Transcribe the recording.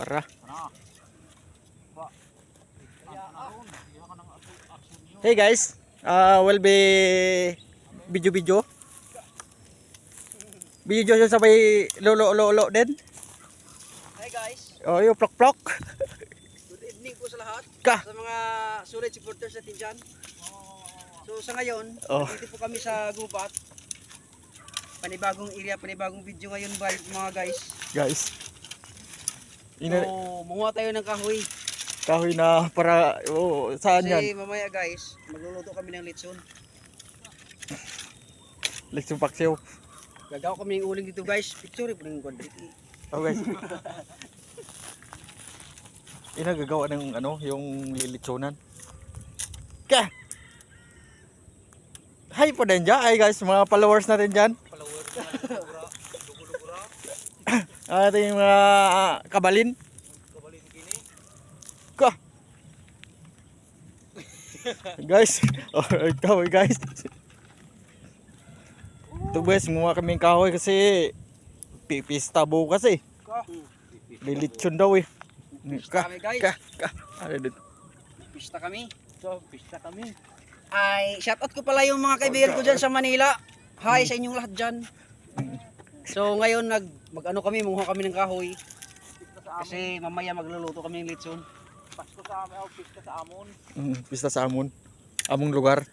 Tara. Hey guys, will be video sabay lolo din. Hi guys, Oh, yung plok. good evening po sa lahat. Ka. Sa mga solid supporters natin dyan. So sa ngayon, Oh. dito po kami sa Gubat. Panibagong area, panibagong video ngayon mga guys. Guys. So munguha tayo ng kahoy. Kahoy na para saan yan? Kasi mamaya guys, magluluto kami ng litson. Leksyon paksiw. Gagawa kami ng uling dito guys. Picture po ng kwadri. Oh guys. Inagagawa ng yung lilitsunan. Ka. Hi po din dyan. Hi guys, mga followers natin dyan. Followers Ating mga kabalin. kabalin kini. Ka. Guys, kahoy guys. Ito guys, mga kaming kahoy kasi pipista bukas eh. Lilitsyon daw eh. Pista kami guys. Ano dito? Pista kami. So, pista kami. Ay, shoutout ko pala yung mga kaibigan ko dyan sa Manila. Hi sa inyong lahat dyan. So ngayon mag-ano kami, mungha kami ng kahoy. Kasi mamaya magluluto kami ng litson. Pasko sa amin, pista sa amon. Pista sa amon. Among lugar.